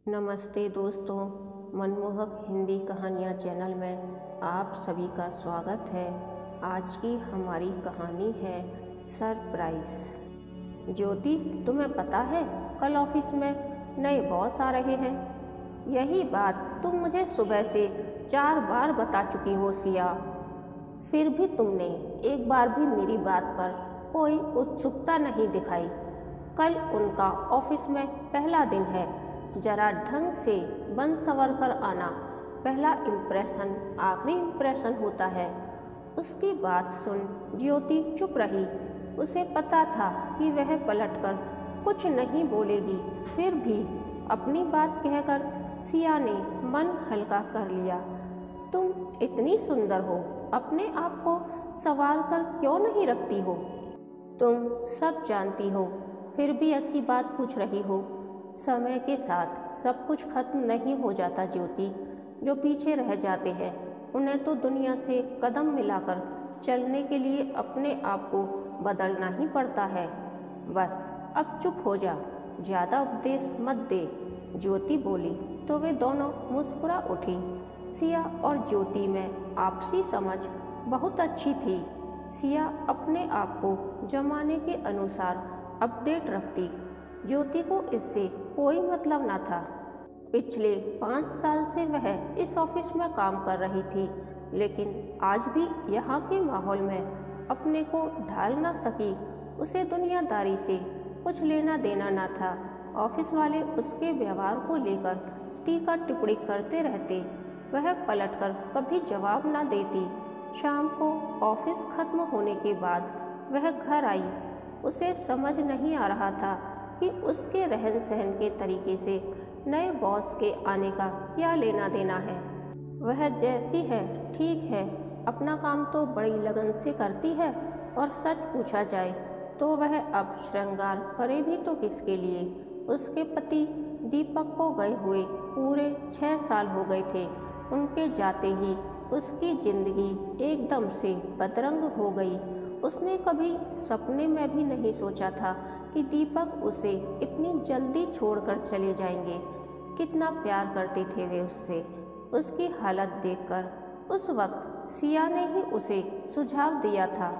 नमस्ते दोस्तों, मनमोहक हिंदी कहानियाँ चैनल में आप सभी का स्वागत है। आज की हमारी कहानी है सरप्राइज। ज्योति, तुम्हें पता है कल ऑफिस में नए बॉस आ रहे हैं। यही बात तुम मुझे सुबह से 4 बार बता चुकी हो सिया, फिर भी तुमने एक बार भी मेरी बात पर कोई उत्सुकता नहीं दिखाई। कल उनका ऑफिस में पहला दिन है, जरा ढंग से बन संवर कर आना। पहला इम्प्रेशन आखिरी इम्प्रेशन होता है। उसकी बात सुन ज्योति चुप रही। उसे पता था कि वह पलटकर कुछ नहीं बोलेगी, फिर भी अपनी बात कहकर सिया ने मन हल्का कर लिया। तुम इतनी सुंदर हो, अपने आप को संवार कर क्यों नहीं रखती हो? तुम सब जानती हो, फिर भी ऐसी बात पूछ रही हो। समय के साथ सब कुछ खत्म नहीं हो जाता ज्योति। जो पीछे रह जाते हैं उन्हें तो दुनिया से कदम मिलाकर चलने के लिए अपने आप को बदलना ही पड़ता है। बस अब चुप हो जा, ज़्यादा उपदेश मत दे, ज्योति बोली तो वे दोनों मुस्कुरा उठी। सिया और ज्योति में आपसी समझ बहुत अच्छी थी। सिया अपने आप को जमाने के अनुसार अपडेट रखती। ज्योति को इससे कोई मतलब न था। पिछले 5 साल से वह इस ऑफिस में काम कर रही थी, लेकिन आज भी यहाँ के माहौल में अपने को ढाल ना सकी। उसे दुनियादारी से कुछ लेना देना न था। ऑफिस वाले उसके व्यवहार को लेकर टीका टिप्पणी करते रहते, वह पलटकर कभी जवाब न देती। शाम को ऑफिस खत्म होने के बाद वह घर आई। उसे समझ नहीं आ रहा था कि उसके रहन सहन के तरीके से नए बॉस के आने का क्या लेना देना है। वह जैसी है ठीक है, अपना काम तो बड़ी लगन से करती है, और सच पूछा जाए तो वह अब श्रृंगार करे भी तो किसके लिए। उसके पति दीपक को गए हुए पूरे 6 साल हो गए थे। उनके जाते ही उसकी जिंदगी एकदम से बदरंग हो गई। उसने कभी सपने में भी नहीं सोचा था कि दीपक उसे इतनी जल्दी छोड़कर चले जाएंगे। कितना प्यार करते थे वे उससे। उसकी हालत देखकर उस वक्त सिया ने ही उसे सुझाव दिया था,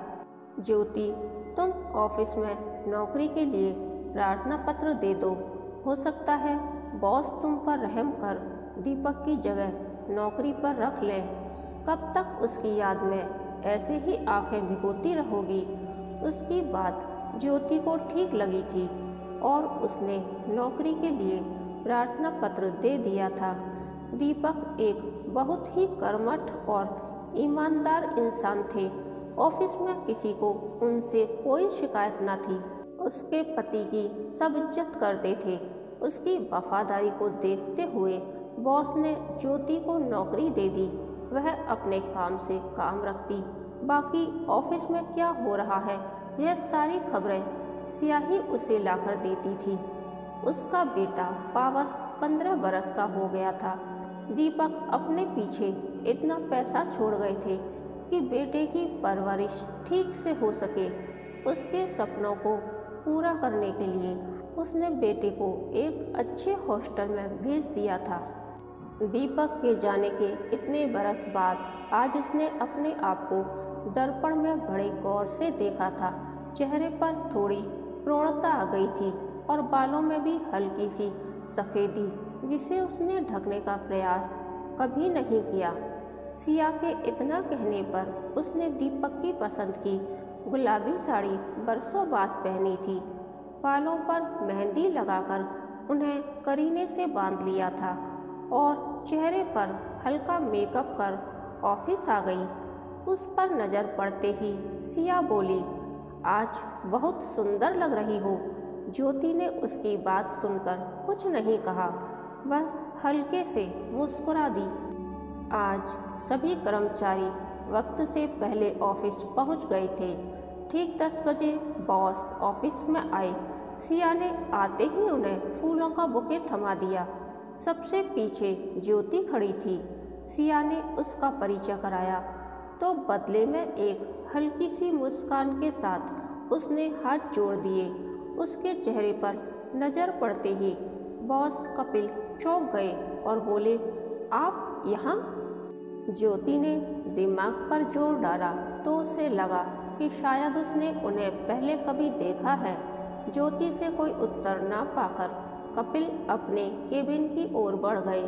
ज्योति तुम ऑफिस में नौकरी के लिए प्रार्थना पत्र दे दो। हो सकता है बॉस तुम पर रहम कर दीपक की जगह नौकरी पर रख ले। कब तक उसकी याद में ऐसे ही आंखें भिगोती रहोगी? उसकी बात ज्योति को ठीक लगी थी और उसने नौकरी के लिए प्रार्थना पत्र दे दिया था। दीपक एक बहुत ही कर्मठ और ईमानदार इंसान थे। ऑफिस में किसी को उनसे कोई शिकायत न थी। उसके पति की सब इज्जत करते थे। उसकी वफादारी को देखते हुए बॉस ने ज्योति को नौकरी दे दी। वह अपने काम से काम रखती, बाकी ऑफिस में क्या हो रहा है यह सारी खबरें सिया ही उसे लाकर देती थी। उसका बेटा पावस 15 बरस का हो गया था। दीपक अपने पीछे इतना पैसा छोड़ गए थे कि बेटे की परवरिश ठीक से हो सके। उसके सपनों को पूरा करने के लिए उसने बेटे को एक अच्छे हॉस्टल में भेज दिया था। दीपक के जाने के इतने बरस बाद आज उसने अपने आप को दर्पण में बड़े गौर से देखा था। चेहरे पर थोड़ी प्रौढ़ता आ गई थी और बालों में भी हल्की सी सफ़ेदी, जिसे उसने ढकने का प्रयास कभी नहीं किया। सिया के इतना कहने पर उसने दीपक की पसंद की गुलाबी साड़ी बरसों बाद पहनी थी। बालों पर मेहंदी लगाकर उन्हें करीने से बांध लिया था और चेहरे पर हल्का मेकअप कर ऑफिस आ गई। उस पर नज़र पड़ते ही सिया बोली, आज बहुत सुंदर लग रही हो। ज्योति ने उसकी बात सुनकर कुछ नहीं कहा, बस हल्के से मुस्कुरा दी। आज सभी कर्मचारी वक्त से पहले ऑफिस पहुंच गए थे। ठीक 10 बजे बॉस ऑफिस में आए। सिया ने आते ही उन्हें फूलों का बुके थमा दिया। सबसे पीछे ज्योति खड़ी थी। सिया ने उसका परिचय कराया तो बदले में एक हल्की सी मुस्कान के साथ उसने हाथ जोड़ दिए। उसके चेहरे पर नज़र पड़ते ही बॉस कपिल चौंक गए और बोले, आप यहाँ? ज्योति ने दिमाग पर जोर डाला तो उसे लगा कि शायद उसने उन्हें पहले कभी देखा है। ज्योति से कोई उत्तर ना पाकर कपिल अपने केबिन की ओर बढ़ गए।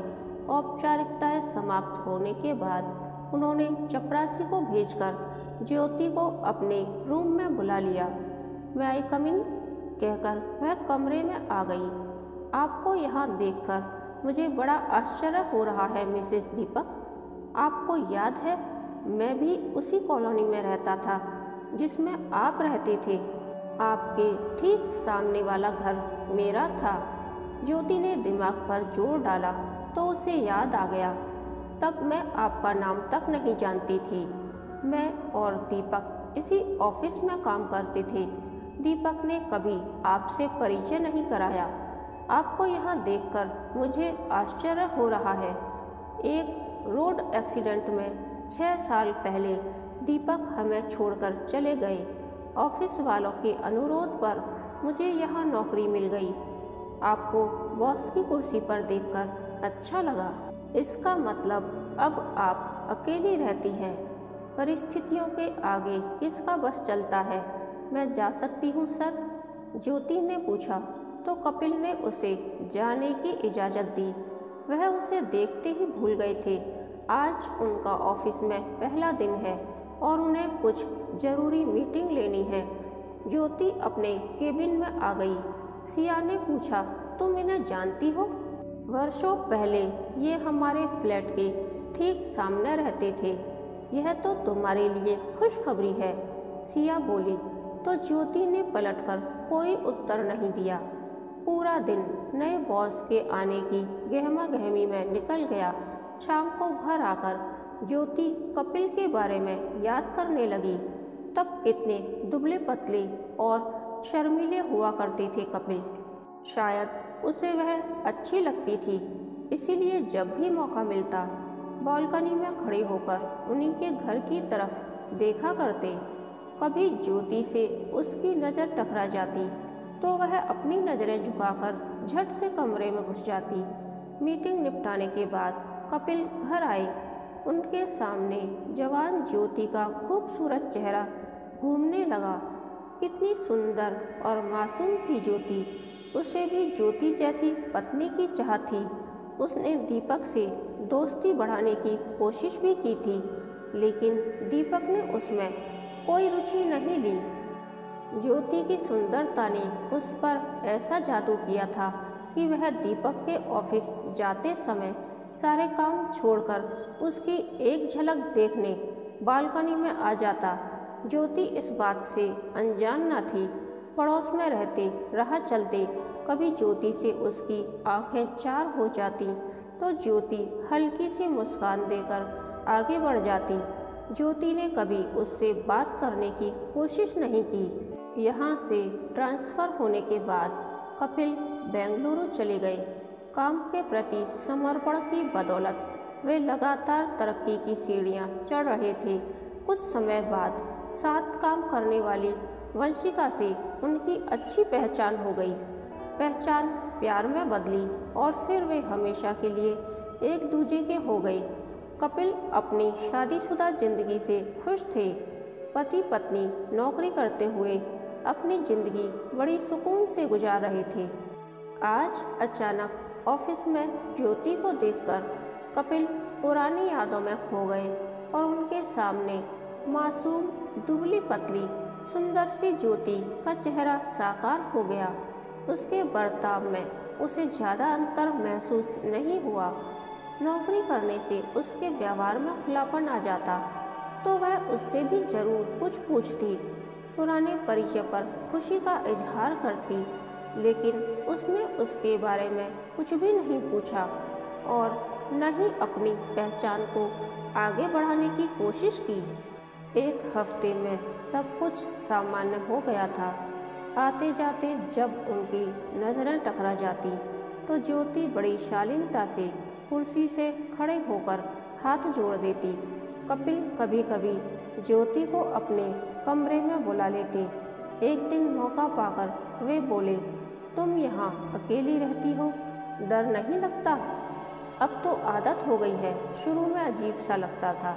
औपचारिकताएं समाप्त होने के बाद उन्होंने चपरासी को भेजकर ज्योति को अपने रूम में बुला लिया। मैं आई कम इन कहकर वह कमरे में आ गई। आपको यहाँ देखकर मुझे बड़ा आश्चर्य हो रहा है मिसेस दीपक। आपको याद है मैं भी उसी कॉलोनी में रहता था जिसमें आप रहते थे। आपके ठीक सामने वाला घर मेरा था। ज्योति ने दिमाग पर जोर डाला तो उसे याद आ गया, तब मैं आपका नाम तक नहीं जानती थी। मैं और दीपक इसी ऑफिस में काम करते थे। दीपक ने कभी आपसे परिचय नहीं कराया। आपको यहाँ देखकर मुझे आश्चर्य हो रहा है। एक रोड एक्सीडेंट में 6 साल पहले दीपक हमें छोड़कर चले गए। ऑफिस वालों के अनुरोध पर मुझे यहाँ नौकरी मिल गई। आपको बॉस की कुर्सी पर देखकर अच्छा लगा। इसका मतलब अब आप अकेली रहती हैं। परिस्थितियों के आगे किसका बस चलता है? मैं जा सकती हूँ सर? ज्योति ने पूछा तो कपिल ने उसे जाने की इजाज़त दी। वह उसे देखते ही भूल गए थे। आज उनका ऑफिस में पहला दिन है और उन्हें कुछ ज़रूरी मीटिंग लेनी है। ज्योति अपने केबिन में आ गई। सिया ने पूछा, तुम इन्हें जानती हो? वर्षों पहले ये हमारे फ्लैट के ठीक सामने रहते थे। यह तो तुम्हारे लिए खुशखबरी है, सिया बोली। तो ज्योति ने पलटकर कोई उत्तर नहीं दिया। पूरा दिन नए बॉस के आने की गहमा गहमी में निकल गया। शाम को घर आकर ज्योति कपिल के बारे में याद करने लगी। तब कितने दुबले पतले और शर्मीले हुआ करते थे कपिल। शायद उसे वह अच्छी लगती थी, इसीलिए जब भी मौका मिलता बालकनी में खड़े होकर उन्हीं के घर की तरफ देखा करते। कभी ज्योति से उसकी नज़र टकरा जाती तो वह अपनी नज़रें झुकाकर झट से कमरे में घुस जाती। मीटिंग निपटाने के बाद कपिल घर आए। उनके सामने जवान ज्योति का खूबसूरत चेहरा घूमने लगा। कितनी सुंदर और मासूम थी ज्योति। उसे भी ज्योति जैसी पत्नी की चाह थी। उसने दीपक से दोस्ती बढ़ाने की कोशिश भी की थी, लेकिन दीपक ने उसमें कोई रुचि नहीं ली। ज्योति की सुंदरता ने उस पर ऐसा जादू किया था कि वह दीपक के ऑफिस जाते समय सारे काम छोड़कर उसकी एक झलक देखने बालकनी में आ जाता। ज्योति इस बात से अनजान न थी। पड़ोस में रहते राह चलते कभी ज्योति से उसकी आंखें चार हो जाती तो ज्योति हल्की सी मुस्कान देकर आगे बढ़ जाती। ज्योति ने कभी उससे बात करने की कोशिश नहीं की। यहाँ से ट्रांसफ़र होने के बाद कपिल बेंगलुरु चले गए। काम के प्रति समर्पण की बदौलत वे लगातार तरक्की की सीढ़ियाँ चढ़ रहे थे। कुछ समय बाद साथ काम करने वाली वंशिका से उनकी अच्छी पहचान हो गई। पहचान प्यार में बदली और फिर वे हमेशा के लिए एक दूजे के हो गए। कपिल अपनी शादीशुदा जिंदगी से खुश थे। पति पत्नी नौकरी करते हुए अपनी जिंदगी बड़ी सुकून से गुजार रहे थे। आज अचानक ऑफिस में ज्योति को देखकर कपिल पुरानी यादों में खो गए और उनके सामने मासूम दुबली पतली सुंदर सी ज्योति का चेहरा साकार हो गया। उसके बर्ताव में उसे ज़्यादा अंतर महसूस नहीं हुआ। नौकरी करने से उसके व्यवहार में खुलापन आ जाता तो वह उससे भी ज़रूर कुछ पूछती, पुराने परिचय पर खुशी का इजहार करती, लेकिन उसने उसके बारे में कुछ भी नहीं पूछा और न ही अपनी पहचान को आगे बढ़ाने की कोशिश की। एक हफ्ते में सब कुछ सामान्य हो गया था। आते जाते जब उनकी नज़रें टकरा जाती तो ज्योति बड़ी शालीनता से कुर्सी से खड़े होकर हाथ जोड़ देती। कपिल कभी कभी ज्योति को अपने कमरे में बुला लेते। एक दिन मौका पाकर वे बोले, तुम यहाँ अकेली रहती हो? डर नहीं लगता? अब तो आदत हो गई है, शुरू में अजीब सा लगता था।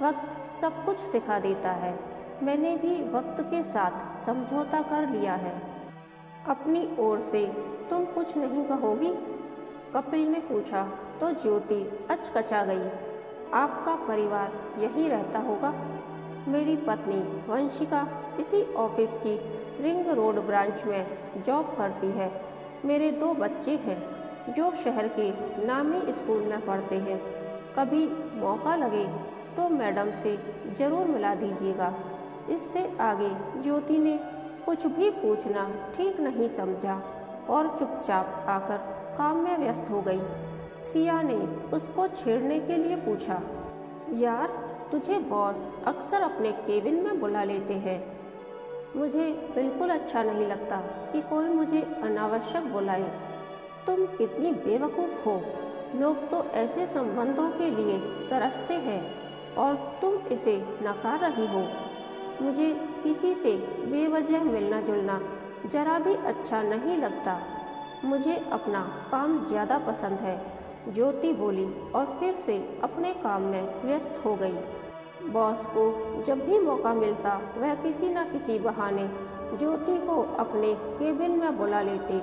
वक्त सब कुछ सिखा देता है। मैंने भी वक्त के साथ समझौता कर लिया है। अपनी ओर से तुम कुछ नहीं कहोगी? कपिल ने पूछा तो ज्योति अचकचा गई। आपका परिवार यहीं रहता होगा? मेरी पत्नी वंशिका इसी ऑफिस की रिंग रोड ब्रांच में जॉब करती है। मेरे 2 बच्चे हैं जो शहर के नामी स्कूल में पढ़ते हैं। कभी मौका लगे तो मैडम से ज़रूर मिला दीजिएगा। इससे आगे ज्योति ने कुछ भी पूछना ठीक नहीं समझा और चुपचाप आकर काम में व्यस्त हो गई। सिया ने उसको छेड़ने के लिए पूछा, यार तुझे बॉस अक्सर अपने केबिन में बुला लेते हैं। मुझे बिल्कुल अच्छा नहीं लगता कि कोई मुझे अनावश्यक बुलाए। तुम कितनी बेवकूफ़ हो। लोग तो ऐसे संबंधों के लिए तरसते हैं और तुम इसे नकार रही हो। मुझे किसी से बेवजह मिलना जुलना जरा भी अच्छा नहीं लगता। मुझे अपना काम ज़्यादा पसंद है, ज्योति बोली और फिर से अपने काम में व्यस्त हो गई। बॉस को जब भी मौका मिलता वह किसी न किसी बहाने ज्योति को अपने केबिन में बुला लेते।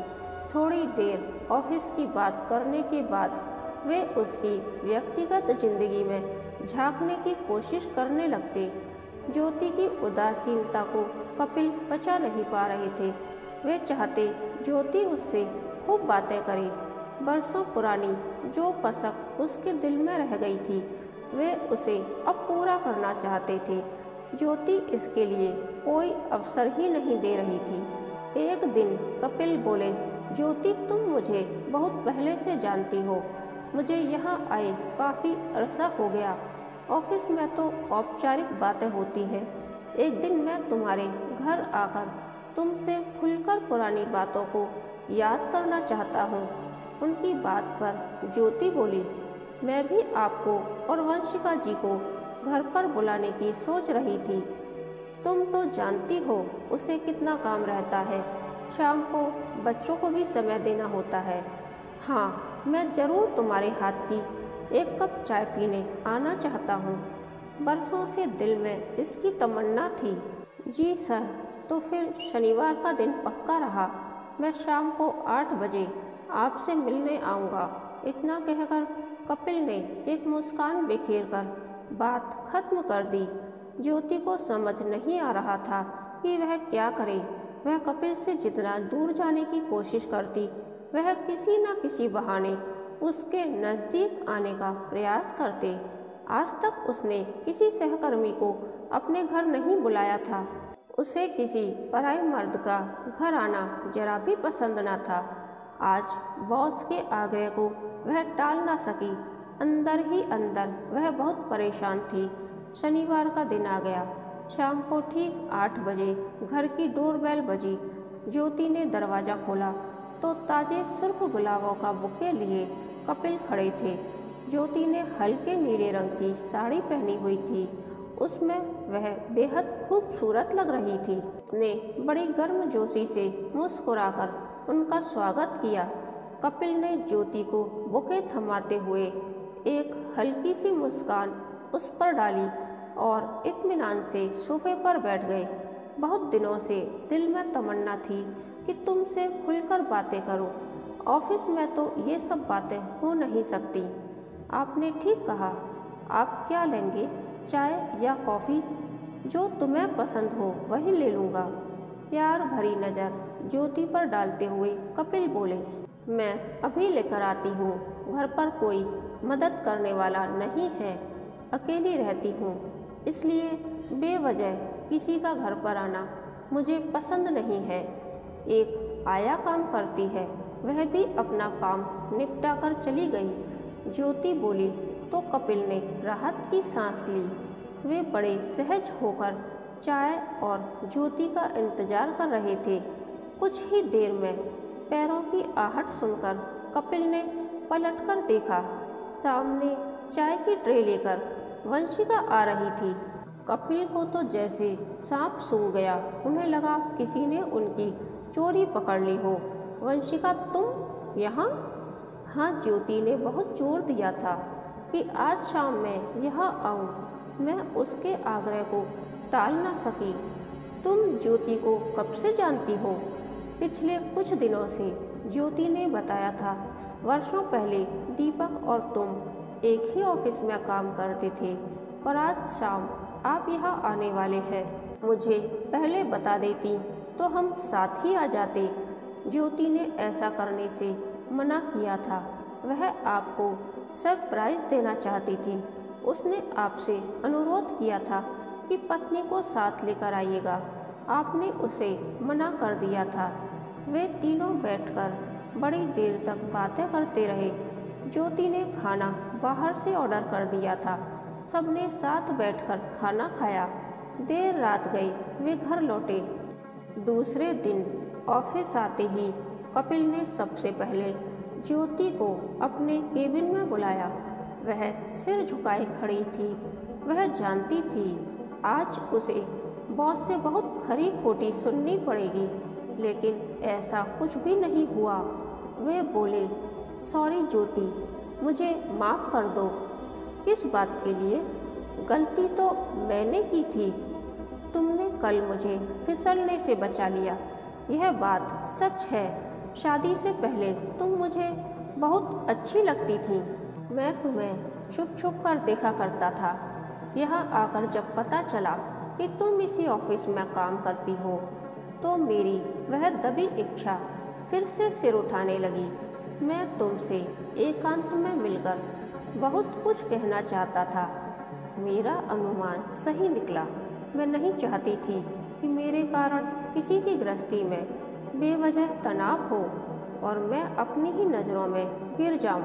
थोड़ी देर ऑफिस की बात करने के बाद वे उसकी व्यक्तिगत जिंदगी में झांकने की कोशिश करने लगते। ज्योति की उदासीनता को कपिल पचा नहीं पा रहे थे। वे चाहते ज्योति उससे खूब बातें करे। बरसों पुरानी जो कसक उसके दिल में रह गई थी वे उसे अब पूरा करना चाहते थे। ज्योति इसके लिए कोई अवसर ही नहीं दे रही थी। एक दिन कपिल बोले, ज्योति तुम मुझे बहुत पहले से जानती हो। मुझे यहाँ आए काफ़ी अरसा हो गया। ऑफिस में तो औपचारिक बातें होती हैं। एक दिन मैं तुम्हारे घर आकर तुमसे खुलकर पुरानी बातों को याद करना चाहता हूँ। उनकी बात पर ज्योति बोली, मैं भी आपको और वंशिका जी को घर पर बुलाने की सोच रही थी। तुम तो जानती हो उसे कितना काम रहता है। शाम को बच्चों को भी समय देना होता है। हाँ, मैं ज़रूर तुम्हारे हाथ की एक कप चाय पीने आना चाहता हूँ। बरसों से दिल में इसकी तमन्ना थी। जी सर, तो फिर शनिवार का दिन पक्का रहा। मैं शाम को 8 बजे आपसे मिलने आऊँगा। इतना कहकर कपिल ने एक मुस्कान बिखेर कर बात खत्म कर दी। ज्योति को समझ नहीं आ रहा था कि वह क्या करे। वह कपिल से जितना दूर जाने की कोशिश करती वह किसी न किसी बहाने उसके नज़दीक आने का प्रयास करते। आज तक उसने किसी सहकर्मी को अपने घर नहीं बुलाया था। उसे किसी पराये मर्द का घर आना जरा भी पसंद न था। आज बॉस के आग्रह को वह टाल ना सकी। अंदर ही अंदर वह बहुत परेशान थी। शनिवार का दिन आ गया। शाम को ठीक 8 बजे घर की डोरबेल बजी। ज्योति ने दरवाज़ा खोला तो ताजे सुर्ख गुलाबों का बुके लिए कपिल खड़े थे। ज्योति ने हल्के नीले रंग की साड़ी पहनी हुई थी। उसमें वह बेहद खूबसूरत लग रही थी। उसने बड़ी गर्मजोशी से मुस्कुराकर उनका स्वागत किया। कपिल ने ज्योति को बुके थमाते हुए एक हल्की सी मुस्कान उस पर डाली और इत्मीनान से सोफे पर बैठ गए। बहुत दिनों से दिल में तमन्ना थी कि तुमसे खुलकर बातें करूं। ऑफिस में तो ये सब बातें हो नहीं सकती। आपने ठीक कहा। आप क्या लेंगे, चाय या कॉफ़ी? जो तुम्हें पसंद हो वही ले लूँगा। प्यार भरी नज़र ज्योति पर डालते हुए कपिल बोले, मैं अभी लेकर आती हूँ। घर पर कोई मदद करने वाला नहीं है। अकेली रहती हूँ, इसलिए बेवजह किसी का घर पर आना मुझे पसंद नहीं है। एक आया काम करती है, वह भी अपना काम निपटा कर चली गई। ज्योति बोली तो कपिल ने राहत की सांस ली। वे बड़े सहज होकर चाय और ज्योति का इंतजार कर रहे थे। कुछ ही देर में पैरों की आहट सुनकर कपिल ने पलटकर देखा। सामने चाय की ट्रे लेकर वंशिका आ रही थी। कपिल को तो जैसे सांप सूंघ गया। उन्हें लगा किसी ने उनकी चोरी पकड़ ली हो। वंशिका, तुम यहाँ? हाँ, ज्योति ने बहुत जोर दिया था कि आज शाम मैं यहाँ आऊँ। मैं उसके आग्रह को टाल ना सकी। तुम ज्योति को कब से जानती हो? पिछले कुछ दिनों से, ज्योति ने बताया था। वर्षों पहले दीपक और तुम एक ही ऑफिस में काम करते थे, पर आज शाम आप यहाँ आने वाले हैं। मुझे पहले बता देती तो हम साथ ही आ जाते। ज्योति ने ऐसा करने से मना किया था। वह आपको सरप्राइज देना चाहती थी। उसने आपसे अनुरोध किया था कि पत्नी को साथ लेकर आइएगा। आपने उसे मना कर दिया था। वे तीनों बैठकर बड़ी देर तक बातें करते रहे। ज्योति ने खाना बाहर से ऑर्डर कर दिया था। सबने साथ बैठकर खाना खाया। देर रात गई, वे घर लौटे। दूसरे दिन ऑफिस आते ही कपिल ने सबसे पहले ज्योति को अपने केबिन में बुलाया। वह सिर झुकाए खड़ी थी। वह जानती थी आज उसे बॉस से बहुत खरी खोटी सुननी पड़ेगी, लेकिन ऐसा कुछ भी नहीं हुआ। वे बोले, सॉरी ज्योति, मुझे माफ़ कर दो। किस बात के लिए? गलती तो मैंने की थी। तुमने कल मुझे फिसलने से बचा लिया। यह बात सच है। शादी से पहले तुम मुझे बहुत अच्छी लगती थी। मैं तुम्हें छुप छुप कर देखा करता था। यहाँ आकर जब पता चला कि तुम इसी ऑफिस में काम करती हो, तो मेरी वह दबी इच्छा फिर से सिर उठाने लगी। मैं तुमसे एकांत में मिलकर बहुत कुछ कहना चाहता था। मेरा अनुमान सही निकला। मैं नहीं चाहती थी कि मेरे कारण किसी की गृहस्थी में बेवजह तनाव हो और मैं अपनी ही नज़रों में गिर जाऊं।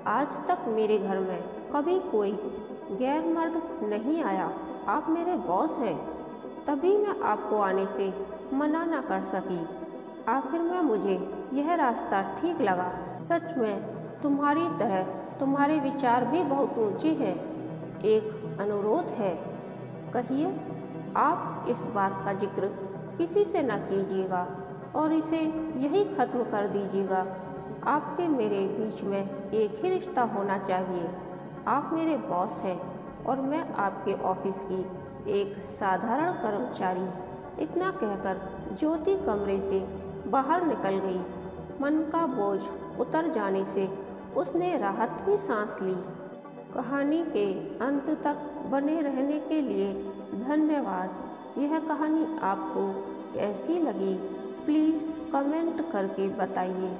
आज तक मेरे घर में कभी कोई गैर मर्द नहीं आया। आप मेरे बॉस हैं, तभी मैं आपको आने से मना ना कर सकी। आखिर में मुझे यह रास्ता ठीक लगा। सच में तुम्हारी तरह तुम्हारे विचार भी बहुत ऊंचे हैं। एक अनुरोध है। कहिए। आप इस बात का जिक्र किसी से न कीजिएगा और इसे यही ख़त्म कर दीजिएगा। आपके मेरे बीच में एक ही रिश्ता होना चाहिए। आप मेरे बॉस हैं और मैं आपके ऑफिस की एक साधारण कर्मचारी। इतना कहकर ज्योति कमरे से बाहर निकल गई। मन का बोझ उतर जाने से उसने राहत की सांस ली। कहानी के अंत तक बने रहने के लिए धन्यवाद। यह कहानी आपको कैसी लगी, प्लीज़ कमेंट करके बताइए।